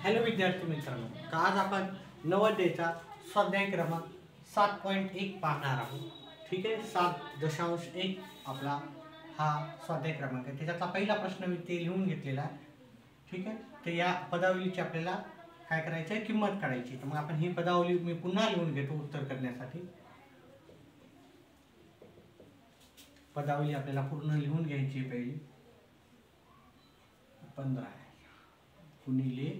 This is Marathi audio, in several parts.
हॅलो विद्यार्थी मित्रांनो, तर आज आपण नवोदयचा स्वाध्याय क्रमांक 7.1 पाहणार आहोत. ठीक आहे, 7.1 आपला हा स्वाध्याय क्रमांक आहे. त्याच्यातला पहिला प्रश्न मी ते लिहून घेतलेला आहे. ठीक आहे, तर या पदावलीची आपल्याला काय करायचं आहे, किंमत काढायची. तर मग आपण ही पदावली मी पुन्हा लिहून घेतो उत्तर करण्यासाठी. पदावली आपल्याला पूर्ण लिहून घ्यायची आहे. पहिली 15 गुणिले.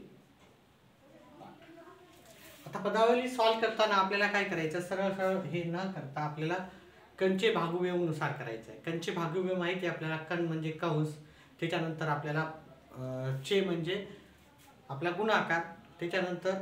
आता पदावली सॉल्व करताना आपल्याला काय करायचं, सरळ सरळ हे न करता आपल्याला कंचे भागुव्यनुसार करायचं आहे. कंचे भागुव्य माहिती आहे आपल्याला. कण म्हणजे कंस, त्याच्यानंतर आपल्याला चे म्हणजे आपला गुणाकार, त्याच्यानंतर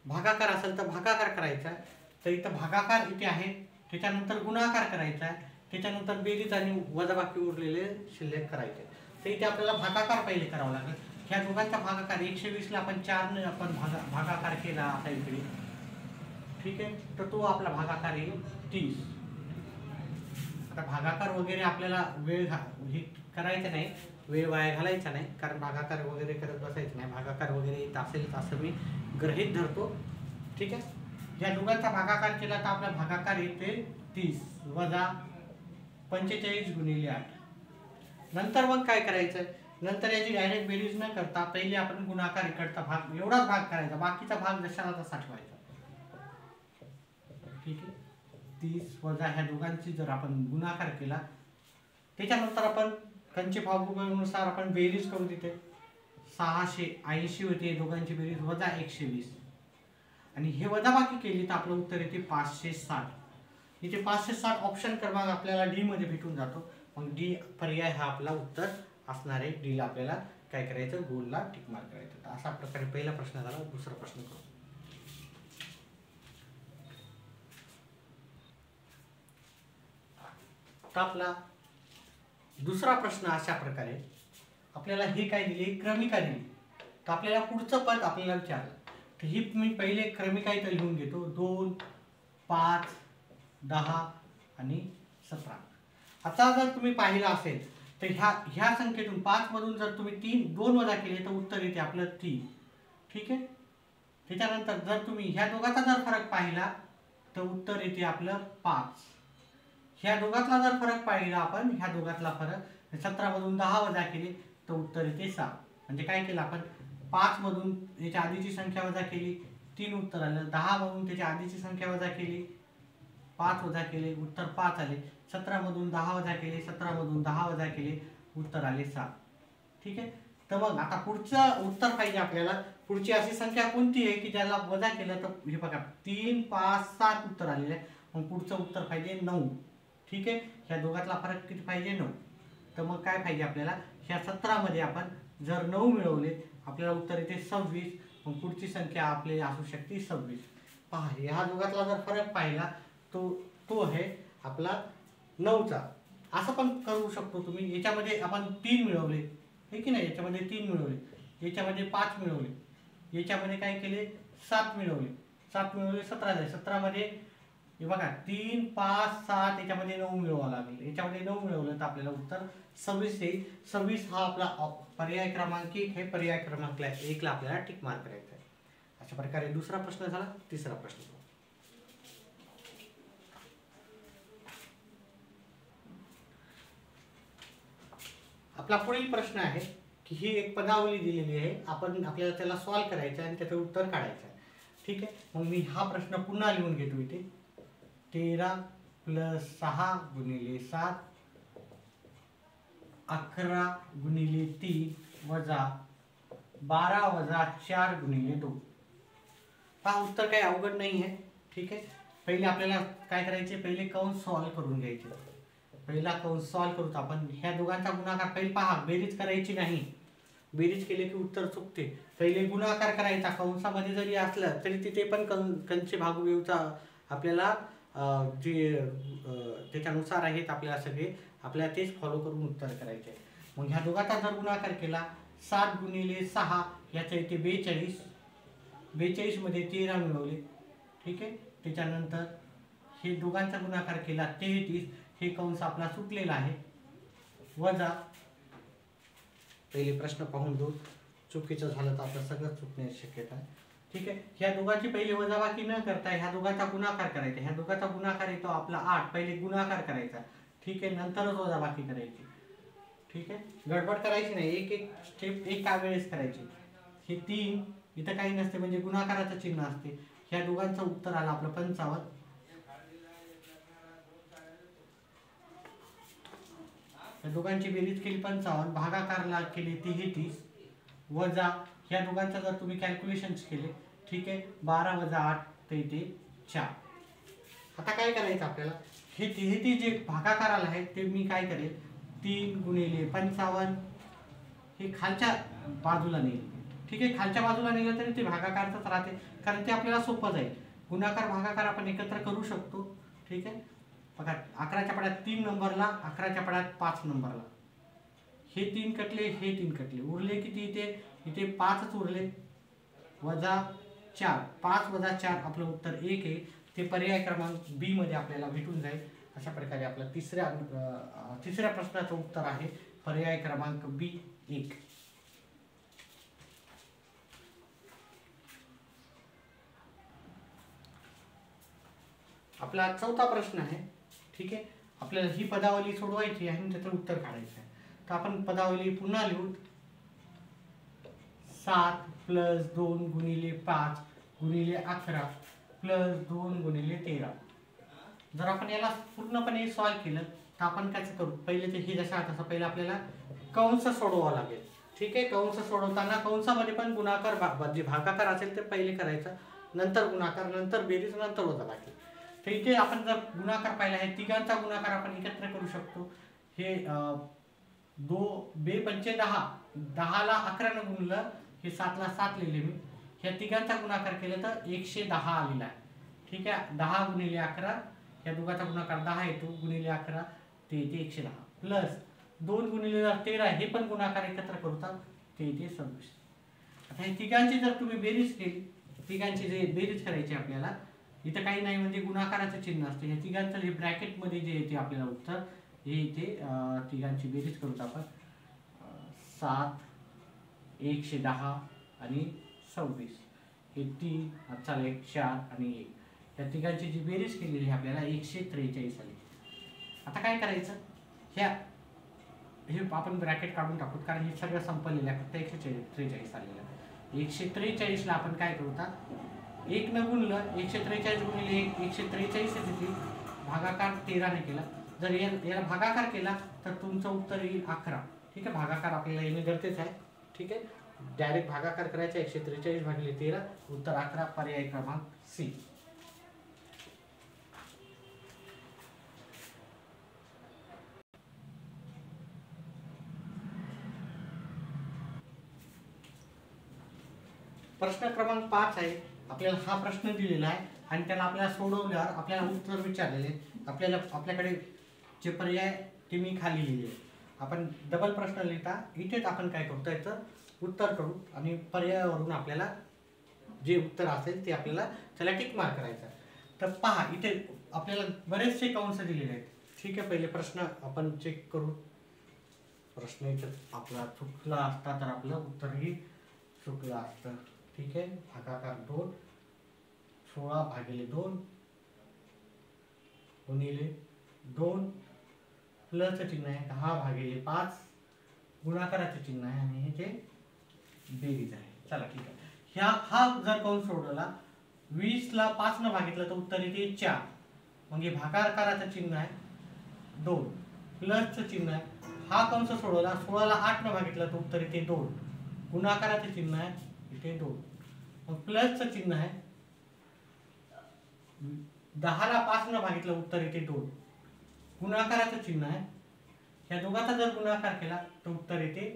भागाकार असेल तर भागाकार करायचा आहे. तर इथं भागाकार इथे आहे, त्याच्यानंतर गुणाकार करायचा आहे, त्याच्यानंतर बेरीज आणि वजाबाकी उरलेले शिल्लक करायचे. तर इथे आपल्याला भागाकार पहिले करावा लागेल. ह्या दोघांचा भागाकार 120 ला आपण 4 ने आपण भागाकार केला आता इकडे. ठीक आहे, तर तो आपला भागाकार आहे 30. आता भागाकार वगैरे आपल्याला वेळ हे करायचं नाही, वेळ वाया घालायचा नाही, कारण भागाकार वगैरे करत बसायचं नाही. भागाकार वगैरे येत असेल तर असं मी गृहीत धरतो. ठीक आहे, या दोघांचा भागाकार केला तर आपला भागाकार येते 30 वजा 45 गुणिले 8. नंतर मग काय करायचं, नंतर याची डायरेक्ट बेरीज न करता पहिले आपण गुणाकार इकडचा भाग एवढाच भाग करायचा, बाकीचा भाग जशाला तसा ठेवायचा. ठीक आहे, 30 वजा ह्या दोघांची जर आपण गुणाकार केला, त्याच्यानंतर आपण कंचे भागुनुसार आपण बेरीज करू. तिथे 680 होते दोघांची बेरीज, वजा 120 आणि हे वजाबाकी केली तर आपलं उत्तर येते 560. इथे 560 ऑप्शन क्रमांक आपल्याला डी मध्ये भेटून जातो. मग डी पर्याय हा आपला उत्तर असणार आहे. डी ला आपल्याला काय करायचं, गोलला टिक मार्क करायचं. तर अशा प्रकारे पहिला प्रश्न झाला. दुसरा प्रश्न करू. तर आपला दुसरा प्रश्न अशा प्रकारे, आपल्याला हे काय दिले, क्रमिका दिली. तर आपल्याला पुढचं पद आपल्याला विचारलं. तर ही मी पहिले क्रमिका इथं लिहून घेतो. 2, 5, 10 आणि 17. आता जर तुम्ही पाहिलं असेल तर ह्या संख्येतून 5 मधून जर तुम्ही 2 वजा केले तर उत्तर येते आपलं 3. ठीक आहे, त्याच्यानंतर जर तुम्ही ह्या दोघांचा जर फरक पाहिला तर उत्तर येते आपलं 5. ह्या दोघातला जर फरक पाहिला आपण, ह्या दोघातला फरक 17 मधून 10 वजा केले तर उत्तर येते 7. म्हणजे काय केलं आपण, 5 मधून याच्या आधीची संख्या वजा केली, 3 उत्तर आलं. 10 मधून त्याच्या आधीची संख्या वजा केली, 5 वजा केले, उत्तर 5 आले. 17 मधून 10 वजा केले, 17 मधून 10 वजा केले, उत्तर आले 7. ठीक आहे, तर मग आता पुढचं उत्तर पाहिजे आपल्याला. पुढची अशी संख्या कोणती आहे की ज्याला वजा केलं तर हे बघा 3, 5, 7 उत्तर आलेलं आहे. मग पुढचं उत्तर पाहिजे 9. ठीक आहे, ह्या दोघातला फरक किती पाहिजे, 9. तर मग काय पाहिजे आपल्याला, ह्या 17 मध्ये आपण जर 9 मिळवले आपल्याला उत्तर येते 26. मग पुढची संख्या आपली असू शकते 26. पहा, ह्या दोघातला जर फरक पाहिला तो आहे आपला 9चा. असं पण करू शकतो तुम्ही. याच्यामध्ये आपण 3 मिळवले, हे की नाही, याच्यामध्ये 3 मिळवले, याच्यामध्ये 5 मिळवले, याच्यामध्ये काय केले 7 मिळवले, 7 मिळवले 17 झाले. 17 मध्ये हे बघा 3, 5, 7, याच्यामध्ये 9 मिळवावं लागेल. याच्यामध्ये 9 मिळवलं तर आपल्याला उत्तर 26 येईल. 26 हा आपला पर्याय क्रमांक 1 आहे. पर्याय क्रमांक 1 ला आपल्याला टिक मार्क करायचा आहे. अशा प्रकारे दुसरा प्रश्न झाला. तिसरा प्रश्न, आपला पुढील प्रश्न आहे की ही एक पदावली दिलेली आहे, आपल्याला त्याला सॉल्व करायचं आहे आणि त्याचं उत्तर काढायचं आहे. ठीक आहे, मग मी हा प्रश्न पुन्हा लिहून घेतो. इथे 13 + 6 गुणिले 7, 11 गुणिले 3 वजा 12 वजा 4 गुणिले 2. हा उत्तर काही अवघड नाही आहे. ठीक आहे, पहिले आपल्याला काय करायचे, पहिले कंस सॉल्व करून घ्यायचे. पहिला कंस सॉल्व करूत आपण. ह्या दोघांचा गुणाकार पहिले पहा, बेरीज करायची नाही. बेरीज केले की उत्तर चुकते. पहिले गुणाकार करायचा. कंसामध्ये जरी असलं तरी तिथे पण कंचे भागुव्यूचा आपल्याला जे त्याच्यानुसार आहेत आपल्याला सगळे, आपल्याला तेच फॉलो करून उत्तर करायचे. मग ह्या दोघांचा जर गुणाकार केला, 7 गुणिले 6 याच्या इथे 42. 42 मध्ये 13 मिळवले. ठीक आहे, त्याच्यानंतर हे दोघांचा गुणाकार केला 33. हे कंस आपला सुटलेला आहे. वजा पहिले प्रश्न पाहून घेऊ. चुकीचं झालं तर आपलं सगळं चुकण्याची शक्यता आहे. ठीक आहे. ह्या दोघांची पहिले वजाबाकी न करता ह्या दोघांचा गुणाकार करायचा. ह्या दोघांचा गुणाकार येतो आपला 8. पहिले गुणाकार करायचा. ठीक आहे. नंतरच वजाबाकी करायची. ठीक आहे. गडबड करायची नाही. एक एक स्टेप एका वेळेस करायची. हे 3 इथं काही नसते म्हणजे गुणाकाराचं चिन्ह असते. ह्या दोघांचं उत्तर आलं आपलं 55. या दोघांची बेरीज केली 55, भागाकारला केले 33 वजा ह्या दोघांचं जर तुम्ही कॅल्क्युलेशन्स केले, ठीक आहे, 12 वजा 8 तर इथे 4. आता काय करायचं आपल्याला, हे 33 जे भागाकाराला आहे ते मी काय करेल, 3 गुणिले 55 हे खालच्या बाजूला नेईल. ठीक आहे. खालच्या बाजूला नेलं तरी ते भागाकारच राहते, कारण ते आपल्याला सोपं जाईल. गुणाकार भागाकार आपण एकत्र करू शकतो. ठीक आहे. बघा 11च्या पड्यात 3 नंबरला, 11च्या पड्यात 5 नंबरला, हे 3 कटले, हे 3 कटले, उरले किती इथे, इथे 5च उरले, वजा 4. 5 वजा 4 आपलं उत्तर 1 आहे. ते पर्याय क्रमांक बी मध्ये आपल्याला भेटून जाईल. अशा प्रकारे आपलं तिसऱ्या प्रश्नाचं उत्तर आहे पर्याय क्रमांक बी 1. आपला चौथा प्रश्न आहे. ठीक आहे. आपल्याला ही पदावली सोडवायची आहे आणि त्याचं उत्तर काढायचं आहे. तर आपण पदावली पुन्हा लिहू. 7 प्लस 2 गुणिले 5 गुणिले 11 प्लस 2 गुणिले 13. जर आपण याला पूर्णपणे सॉल्व केलं तर आपण काय करू, पहिले ते हे जसं तसं पहिले आपल्याला कंस सोडवावा लागेल. ठीक आहे. कंस सोडवताना कंसामध्ये पण गुणाकार जे भागाकार असेल ते पहिले करायचं, नंतर गुणाकार, नंतर बेरीज, नंतर वजाबाकी. तर इथे आपण जर गुणाकार पाहिला आहे, तिघांचा गुणाकार आपण एकत्र करू शकतो. हे 2 पंचे 10, 10ला 11 ने गुणलं, हे 7ला 7 लिहिले मी. ह्या तिघांचा गुणाकार केला तर 110 आलेला आहे. ठीक आहे. 10 गुणिले 11, या दोघांचा गुणाकार 10 येतो, गुणिले 11 ते येते 110, प्लस 2 गुणिले 13 हे पण गुणाकार एकत्र करतात, ते येते 26. आता हे तिघांची जर तुम्ही बेरीज केली, तिघांची जे बेरीज करायची आपल्याला, इथं काही नाही म्हणजे गुणाकाराचं चिन्ह असते. ह्या तिघांचं जे ब्रॅकेटमध्ये जे येते आपल्याला उत्तर, हे इथे तिघांची बेरीज करूत आपण. 7, 110 आणि 26, हे 3, चला 1, 4 आणि 1, या तिघांची जी बेरीज केलेली आहे आपल्याला 143 आली. आता काय करायचं, हे आपण ब्रॅकेट काढून टाकू, कारण हे सगळं संपलेलं आहे, फक्त 143 आलेलं आहे. 143ला आपण काय करू, 1 न गुणलं, 143 गुणिले 1, 143 येते, भागाकार 13 ने केला. जर याला भागाकार केला तर तुमचं उत्तर येईल 11. ठीक आहे. भागाकार आपल्याला येणे गरजेचं आहे. ठीक आहे. डायरेक्ट भागाकार करायचा, 143 भागिले 13, उत्तर 11, पर्याय क्रमांक सी. प्रश्न क्रमांक 5 आहे. आपल्याला हा प्रश्न दिलेला आहे आणि त्याला आपल्याला सोडवल्यावर आपल्याला उत्तर विचारलेले, आपल्याकडे जे पर्याय ते मी खाली लिहिले. आपण डबल प्रश्न लिहिता, इथेच आपण काय करतो, याचं उत्तर करू आणि पर्यायावरून आपल्याला जे उत्तर असेल ते आपल्याला त्याला टिक मार्क करायचा. तर पहा, इथे आपल्याला बरेचसे कंस दिलेले आहेत. ठीक आहे. पहिले प्रश्न आपण चेक करू. प्रश्न इथे आपला चुकला असता तर आपलं उत्तरही चुकलं असतं. ठीक आहे. भागाकार 2, 16 भागिले 2 गुणिले 2, प्लस चिन्ह आहे, 10 भागिले 5 गुणाकाराचे चिन्ह आहे आणि हे जे बेरीज आहे. चला ठीक आहे. हा जर कंस सोडवला, 20ला 5 न भागितलं तर उत्तर येते 4. मग हे भागाकाराचं चिन्ह आहे 2, प्लसचं चिन्ह आहे. हा कंस सोडवला, 16ला 8 न भागितलं तर उत्तर येते 2, गुणाकाराचे चिन्ह आहे इथे 2, मग प्लसचं चिन्ह आहे. 10ला 5 न भागितलं उत्तर येते 2, गुणाकाराचं चिन्ह आहे. या दोघांचा जर गुणाकार केला तर उत्तर येते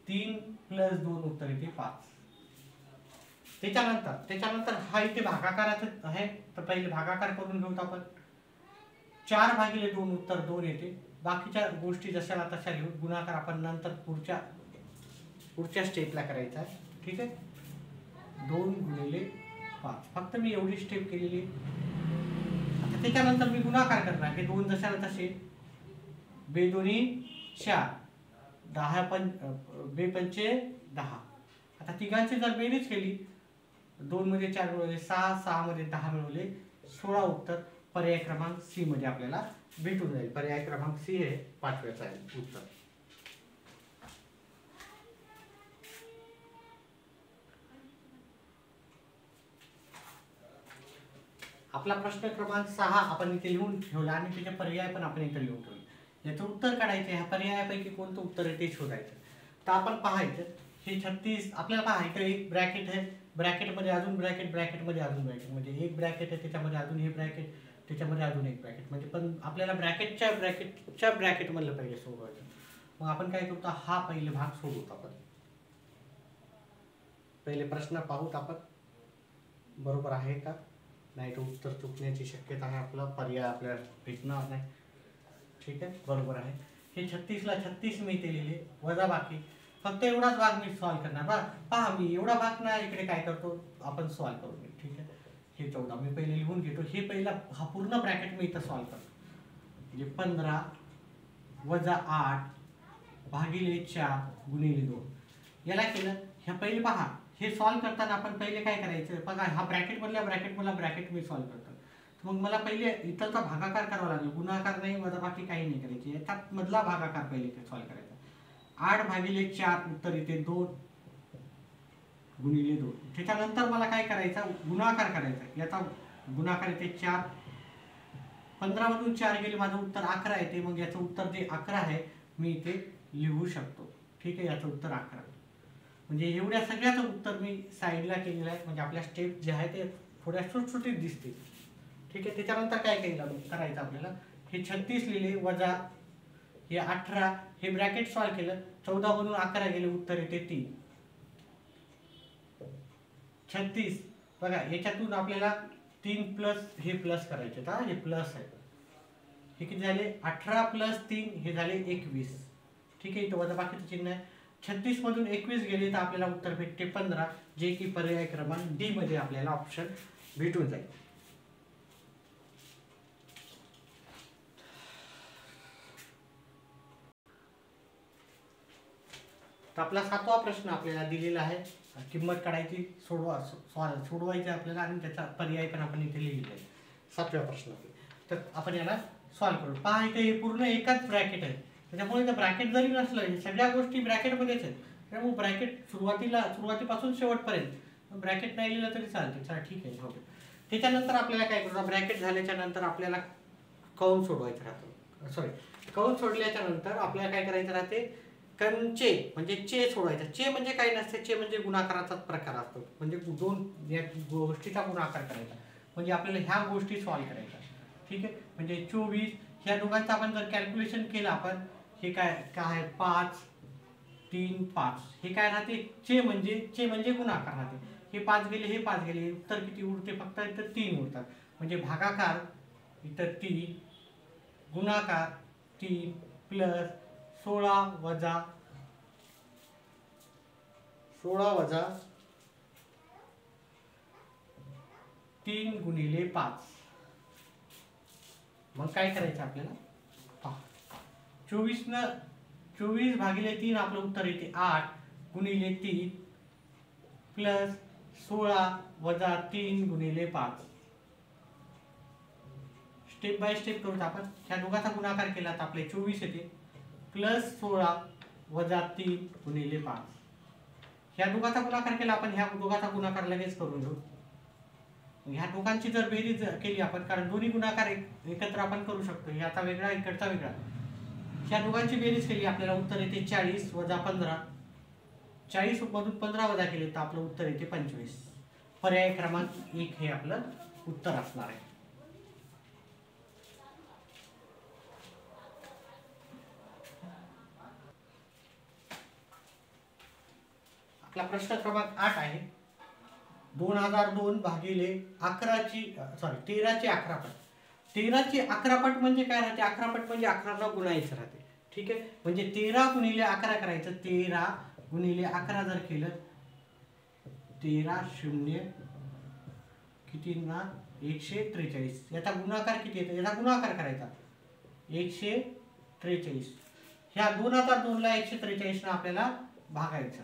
3 प्लस 2, उत्तर येते 5. त्याच्यानंतर हा इथे भागाकाराचं आहे, तर पहिले भागाकार करून घेऊ आपण. 4 भागिले 2, उत्तर 2 येते. बाकीच्या गोष्टी जशाला तशा लिहू. गुणाकार आपण नंतर पुढच्या स्टेपला करायचा आहे. ठीक आहे. 2 गुणिले 5, फक्त मी एवढी स्टेप केलेली. आता त्याच्यानंतर मी गुणाकार करणार, हे 2 जशाला तसे, 2 दोन्ही 4, 10 बे पंचे 10 आता तिघांची जर बेरीज केली, 2 मध्ये 4 मिळवले 6, 6 मध्ये 10 मिळवले 16 उत्तर पर्याय क्रमांक सी मध्ये आपल्याला भेटून जाईल. पर्याय क्रमांक सी हे 5व्याचं आहे उत्तर. आपला प्रश्न क्रमांक 6 आपण इथे लिहून ठेवला आणि त्याचे पर्याय पण आपण इथे लिहून ठेवले. याचं उत्तर काढायचं, ह्या पर्यायापैकी कोणतं उत्तर आहे ते शोधायचं. तर आपण पाहायचं हे 36 आपल्याला पाहायचं एक ब्रॅकेट आहे, ब्रॅकेटमध्ये अजून ब्रॅकेट, ब्रॅकेटमध्ये अजून ब्रॅकेट, म्हणजे एक ब्रॅकेट आहे त्याच्यामध्ये अजून हे ब्रॅकेट, त्याच्यामध्ये अजून एक ब्रॅकेट, म्हणजे पण आपल्याला ब्रॅकेटच्या ब्रॅकेटमधलं पहिले सोडवायचं. मग आपण काय करतो, हा पहिले भाग सोडवतो आपण. पहिले प्रश्न पाहूत आपण बरोबर आहे का नाही, तर उत्तर चुकण्याची शक्यता आहे, आपला पर्याय आपल्याला भेटणार नाही. ठीक आहे, बरोबर आहे. हे 36 ला 36 मी इथे लिहिले, वजा बाकी फक्त एवढाच भाग मी सॉल्व्ह करणार. पहा मी एवढा भाग ना इकडे काय करतो आपण सॉल्व्ह करू. ठीक आहे, हे 14 मी पहिले लिहून घेतो. हे पहिला हा पूर्ण ब्रॅकेट मी इथं सॉल्व्ह करतो. म्हणजे 15 वजा 8 भागिले 4 गुणिले 2 याला केलं. ह्या पहिले पहा हे सॉल्व्ह करताना आपण पहिले काय करायचं बघा, हा ब्रॅकेट मधला ब्रॅकेट मी सॉल्व्ह करतो. मग मला पहिले इथलचा भागाकार करावा लागेल, गुणाकार नाही वजाबाकी काही नाही करायची, याच्यात मधला भागाकार पहिले सॉल्व्ह करायचा. 8 भागिले 4 उत्तर येते 2 गुणिले 2. त्याच्यानंतर मला काय करायचं, गुणाकार करायचा. याचा गुणाकार येते 4, 15 मधून 4 गेले माझं उत्तर 11 येते. मग याचं उत्तर जे 11 आहे मी इथे लिहू शकतो. ठीक आहे, याचं उत्तर 11. म्हणजे एवढ्या सगळ्याचं उत्तर मी साईडला केलेलं आहे, म्हणजे आपल्या स्टेप जे आहे ते थोड्या सुटसुटीत दिसतील. ठीक आहे, त्याच्यानंतर काय करायचं आपल्याला, हे 36 लिहिले वजा हे 18, हे ब्रॅकेट सॉल्व्ह केलं. 14 मधून 11 गेले उत्तर येते 3. 36 बघा याच्यातून आपल्याला 3 प्लस हे प्लस करायचे, हे प्लस आहे. हे किती झाले 18 प्लस 3 हे झाले 21. ठीक आहे, इथं वजा बाकीचं चिन्ह आहे. 36 मधून 21 गेले तर आपल्याला उत्तर भेटते 15, जे की पर्याय क्रमांक डी मध्ये आपल्याला ऑप्शन भेटून जाईल. तर आपला 7वा प्रश्न आपल्याला दिलेला आहे, किंमत काढायची, सोडवायची आपल्याला आणि त्याचा पर्याय पण आपण इथे लिहिलेला आहे 7व्या प्रश्नात. तर आपण याला सॉल्व्ह करू. पहा इथे हे पूर्ण एकाच ब्रॅकेट आहे, त्याच्यामुळे इथं ब्रॅकेट जरी नसलं हे सगळ्या गोष्टी ब्रॅकेटमध्येच आहेत. त्यामुळे ब्रॅकेट सुरुवातीपासून शेवटपर्यंत ब्रॅकेट नाही लिहिलं तरी चालते. चला ठीक आहे, ओके. त्याच्यानंतर आपल्याला काय करायचं, ब्रॅकेट झाल्याच्या नंतर आपल्याला कंस सोडवायचं राहतं. कंस सोडल्याच्या नंतर आपल्याला काय करायचं राहते, कंचे म्हणजे चे सोडवायचा. चे म्हणजे काय नसते, चे म्हणजे गुणाकाराचाच प्रकार असतो. म्हणजे दोन गोष्टीचा गुणाकार करायचा, म्हणजे आपल्याला ह्या गोष्टी सॉल्व्ह करायच्या. ठीक आहे, म्हणजे 24 ह्या दोघांचं आपण जर कॅल्क्युलेशन केलं आपण, हे काय आहे 5 3 5, हे काय राहते चे म्हणजे गुणाकार राहते. हे 5 गेले हे 5 गेले, उत्तर किती उरते, फक्त इथं 3 उरतात. म्हणजे भागाकार इथं 3, गुणाकार 3 प्लस 16 वजा 3 गुणिले 5. मग काय करायचं आपल्याला, 24 भागिले 3 आपलं उत्तर येते 8 गुणिले 3 प्लस 16 वजा 3 गुणिले 5. स्टेप बाय स्टेप करूत आपण. ह्या दोघांचा गुणाकार केला तर आपले 24 येते प्लस 16 वजा 3 गुणिले 5. ह्या दोघांचा गुणाकार केला आपण, ह्या दोघांचा गुणाकार लगेच करून घेऊ. ह्या दोघांची जर बेरीज केली आपण, कारण दोन्ही गुणाकार एकत्र आपण करू शकतो, ह्याचा वेगळा इकडचा वेगळा, ह्या दोघांची बेरीज केली आपल्याला उत्तर येते 40 वजा 15. 40 मधून 15 वजा केले तर आपलं उत्तर येते 25. पर्याय क्रमांक 1 हे आपलं उत्तर असणार आहे. आपला प्रश्न क्रमांक 8 आहे, 2002 भागिले 13चे 11 पट. 13चे 11 पट म्हणजे काय राहते, 11 पट म्हणजे 11 न गुणायचं राहते. ठीक आहे, म्हणजे 13 गुणिले 11 करायचं. 13 गुणिले 11 जर केलं 13 0 किती ना 143. याचा गुणाकार किती येतो, याचा गुणाकार करायचा 143. ह्या 2002 ला 143 ना आपल्याला भागायचं.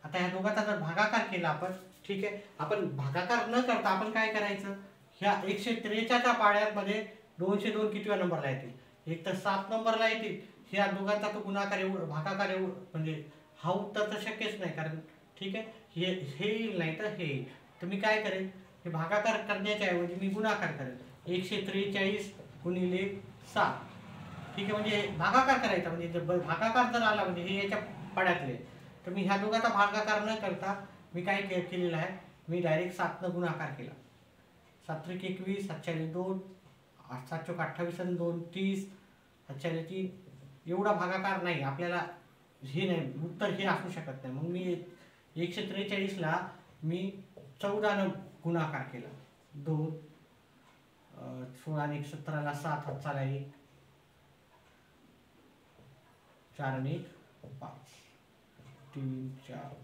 आता ह्या दोघांचा जर भागाकार केला आपण, ठीक आहे, आपण भागाकार न करता आपण काय करायचं, ह्या 143च्या पाड्यामध्ये 202 कितव्या नंबरला येतील, एक तर 7 नंबरला येतील, ह्या दोघांचा तो गुणाकार एवढं भागाकार एवढं म्हणजे हा उत्तर तर शक्यच नाही, कारण ठीक आहे हे येईल नाही तर हे येईल. तर मी काय करेन, हे भागाकार करण्याच्या ऐवजी मी गुणाकार करेन. 143 गुणिले 7, ठीक आहे, म्हणजे भागाकार करायचा, म्हणजे जर भागाकार जर आला म्हणजे हे याच्या पाड्यातले, तर मी ह्या दोघांचा भागाकार न करता मी काय केलेलं आहे, मी डायरेक्ट 7 गुणाकार केला. 7 21, 7 2, 7 28 आणि 2 30, 7 3, एवढा भागाकार नाही आपल्याला, हे नाही उत्तर हे असू शकत नाही. मग मी 143ला मी 14 गुणाकार केला. 2 16 आणि 17ला 7 हातचाला 1, 4 आणि 5, 3 4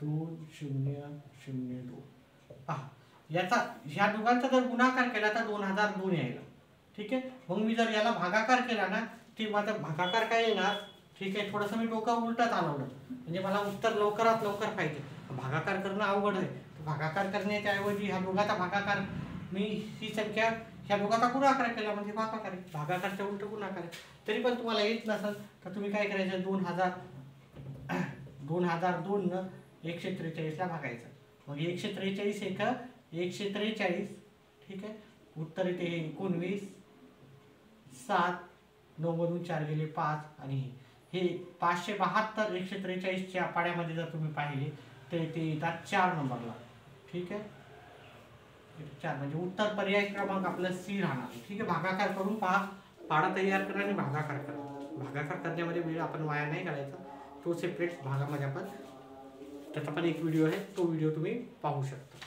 2 0 0 2. पहा याचा ह्या दोघांचा जर गुणाकार केला तर 2002 यायला, ठीक आहे. मग मी जर याला भागाकार केला ना, ते माझा भागाकार काय येणार, ठीक आहे, थोडंसं मी डोकं उलटं चालवलं, म्हणजे मला उत्तर लवकरात लवकर पाहिजे. भागाकार करणं अवघड आहे, भागाकार करण्याच्या ऐवजी ह्या दोघांचा भागाकार, मी ही संख्या ह्या दोघांचा गुणाकार केला म्हणजे भागाकार आहे, भागाकारच्या उलट गुणाकार आहे. तरी पण तुम्हाला येत नसेल तर तुम्ही काय करायचं, 2002 न 143ला भागायचं. मग 143 एक 143, ठीक आहे, उत्तर येते 19, 7 9 मधून 4 गेले 5, आणि हे 572 143च्या पाड्यामध्ये जर तुम्ही पाहिले तर ते येतात 4 नंबरला, ठीक आहे. 4 म्हणजे उत्तर पर्याय क्रमांक आपला सी राहणार, ठीक आहे. भागाकार करून पहा, पाडा तयार करा आणि भागाकार करा. भागाकार करण्यामध्ये वेळ आपण वाया नाही घालायचा, तो सेपरेट भागामध्ये आपण त्याचा पण एक व्हिडिओ आहे, तो व्हिडिओ तुम्ही पाहू शकता,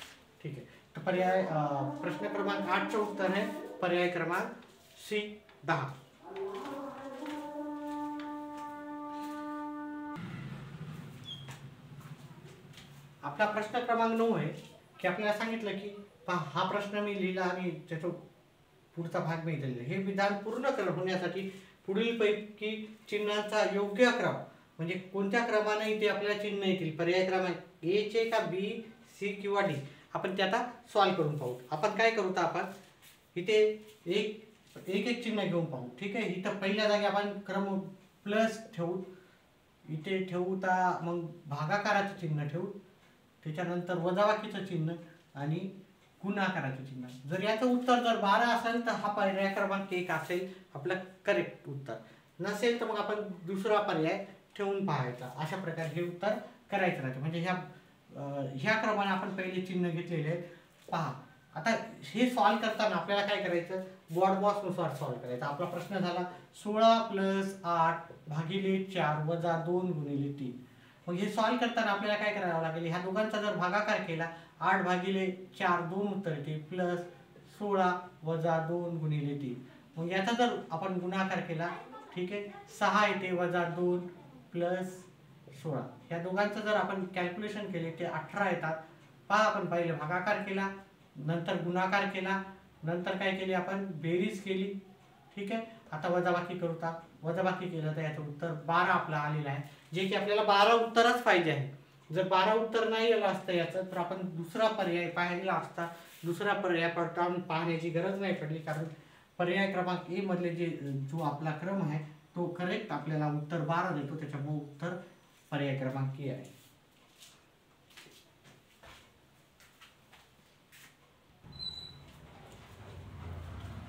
ठीक आहे. तर पर्याय प्रश्न क्रमांक 8चं उत्तर आहे पर्याय क्रमांक सी 10. आपला प्रश्न क्रमांक 9 आहे की आपल्याला सांगितलं की हा प्रश्न मी लिहिला आणि त्याचा पुढचा भाग मी दिलेला. हे विधान पूर्ण होण्यासाठी पुढील पैकी चिन्हांचा योग्य क्रम, म्हणजे कोणत्या क्रमाने इथे आपल्याला चिन्ह येतील, पर्याय क्रमांक ए चे का बी सी किंवा डी, आपण ते आता सॉल्व करून पाहू. आपण काय करू तर आपण इथे एक चिन्ह घेऊन पाहू, ठीक आहे. इथं पहिल्या जागी आपण क्रम प्लस ठेवू, इथे ठेवू तर मग भागाकाराचं चिन्ह ठेवू, त्याच्यानंतर वजाबाकीचं चिन्ह आणि गुणाकाराचं चिन्ह. जर याचं उत्तर जर 12 असेल तर हा पर्याय क्रमांक 1 असेल आपलं करेक्ट उत्तर, नसेल तर मग आपण दुसरा पर्याय ठेवून पाहायचा. अशा प्रकारे हे उत्तर करायचं राहतं. म्हणजे ह्या क्रमाने आपण पहिले चिन्ह घेतलेले आहेत. पहा आता हे सॉल्व करताना आपल्याला काय करायचं, बॉड बॉक्स नुसार सॉल्व करायचं. आपला प्रश्न झाला 16 + 8 भागिले 4 वजा 2 गुणिले 3. मग हे सॉल्व करताना आपल्याला काय करावं लागेल, ह्या दोघांचा जर भागाकार केला 8 भागिले 4 2 उत्तर येते, प्लस 16 वजा 2 गुणिले 3. मग याचा जर आपण गुणाकार केला, ठीक आहे, 6 येते वजा 2 प्लस 16. ह्या दोघांचं जर आपण कॅल्क्युलेशन केले ते 18 येतात. पहा आपण पहिले भागाकार केला, नंतर गुणाकार केला, नंतर काय केली आपण बेरीज केली, ठीक आहे. आता वजाबाकी करूता, वजाबाकी केलं तर याचं उत्तर 12 आपलं आलेलं आहे, जे की आपल्याला 12 उत्तरच पाहिजे आहे. जर 12 उत्तर नाही आलं असतं याचं तर आपण दुसरा पर्याय पाहिलेला असता. दुसरा पर्याय पडताळून पाहण्याची गरज नाही पडली, कारण पर्याय क्रमांक ए मधले जो आपला क्रम आहे तो करेक्ट आपल्याला उत्तर 12 देतो, त्याच्यामुळे उत्तर पर्याय क्रमांक ए आहे.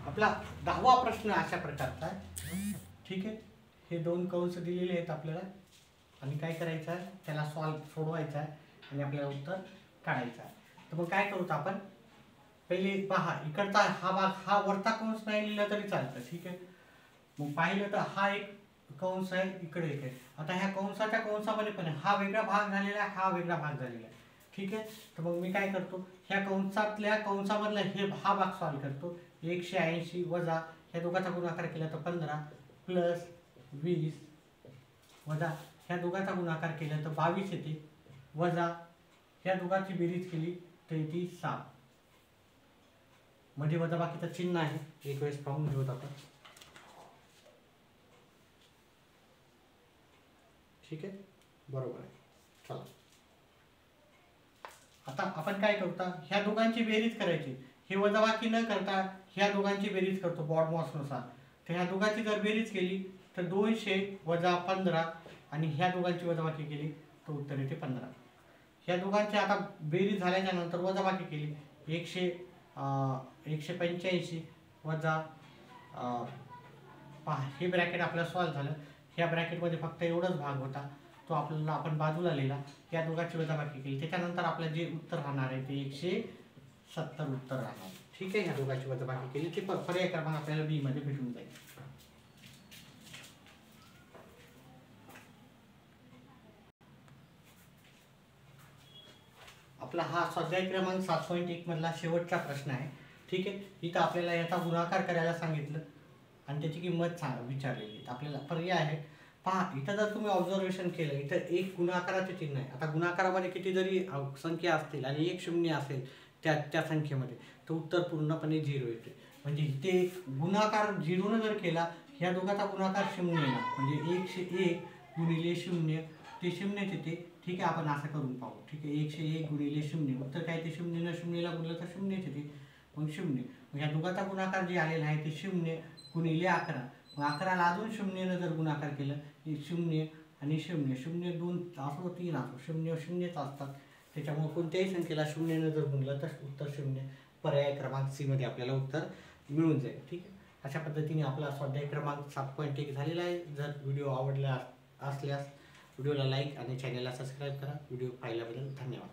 आपला 10वा प्रश्न अशा प्रकारचा आहे, ठीक आहे. हे 2 कंस दिलेले आहेत आपल्याला आणि काय करायचं आहे, त्याला सोडवायचं आहे आणि आपल्याला उत्तर काढायचं आहे. तर मग काय करूत आपण, पहिले पहा इकडचा हा भाग, हा वरचा कंस नाही लिहिला तरी चालतं, ठीक आहे. मग पाहिलं तर हा एक कंस आहे, इकडे एक आहे. आता ह्या कंसाच्या कंसामध्ये पण हा वेगळा भाग झालेला आहे, हा वेगळा भाग झालेला आहे, ठीक आहे. तर मग मी काय करतो, ह्या कंसातल्या कंसामधला हा भाग सॉल्व करतो. 180 वजा ह्या दोघांचा गुणाकार केला तर 15 प्लस 20 वजा ह्या दोघांचा गुणाकार केला तर 22 येते, वजा ह्या दोघांची बेरीज केली तर येते 7. मध्ये वजाबाकीचं चिन्ह आहे, एक वेळेस पाहून घेऊत आपण, ठीक आहे, बरोबर आहे. चला आता आपण काय करतो, ह्या दोघांची बेरीज करायची. हे वजाबाकी न करता ह्या दोघांची बेरीज करतो बॉडमॉसनुसार. तर ह्या दोघांची जर बेरीज केली तर 200 वजा 15 आणि ह्या दोघांची वजाबाकी केली तर उत्तर येते 15. ह्या दोघांची आता बेरीज झाल्याच्या नंतर वजाबाकी केली 185 वजा पहा हे ब्रॅकेट आपल्याला सॉल्व्ह झालं. ह्या ब्रॅकेटमध्ये फक्त एवढाच भाग होता, तो आपल्याला आपण बाजूला लिहिला. या दोघांची वजाबाकी केली, त्याच्यानंतर आपलं जे उत्तर राहणार आहे ते 170 उत्तर राहणार. ठीक आहे, ह्या दोघांची वजाबाकी केली ते पर्याय क्रमांक आपल्याला बी मध्ये भेटून जाईल. आपला हा स्वाध्याय क्रमांक 7.1 मधला शेवटचा प्रश्न आहे. ठीक आहे, इथं आपल्याला याचा गुणाकार करायला सांगितलं आणि त्याची किंमत विचारलेली. आपल्याला पर्याय आहे. पहा इथं जर तुम्ही ऑब्झर्वेशन केलं, इथं एक गुणाकाराचे चिन्ह आहे. आता गुणाकारामध्ये किती जरी संख्या असतील आणि एक शून्य असेल त्या संख्येमध्ये, तर उत्तर पूर्णपणे 0 येते. म्हणजे इथे गुणाकार 0 जर केला, ह्या दोघांचा गुणाकार 0 येणार, म्हणजे 101 गुणिले 0 ते 0 येते. ठीक आहे, आपण असं करून पाहू. ठीक आहे, 101 गुणिले 0 उत्तर काय ते 0 न 0ला गुणलं तर 0 येते, मग 0. मग ह्या दोघांचा गुणाकार जे आलेला आहे ते 0 गुणिले 11. मग 11ला अजून 0 जर गुणाकार केलं, 0 आणि 0 0 2 असो 3 असो 0 0च असतात. त्याच्यामुळे कोणत्याही संख्येला 0 जर गुणलं तर उत्तर 0. पर्याय क्रमांक सी मध्ये आपल्याला उत्तर मिळून जाईल. ठीक आहे, अशा पद्धतीने आपला स्वाध्याय क्रमांक 7.1 झालेला आहे. जर व्हिडिओ आवडला असल्यास व्हिडिओला लाईक आणि चॅनलला सबस्क्राईब करा. व्हिडिओ पाहिल्याबद्दल धन्यवाद.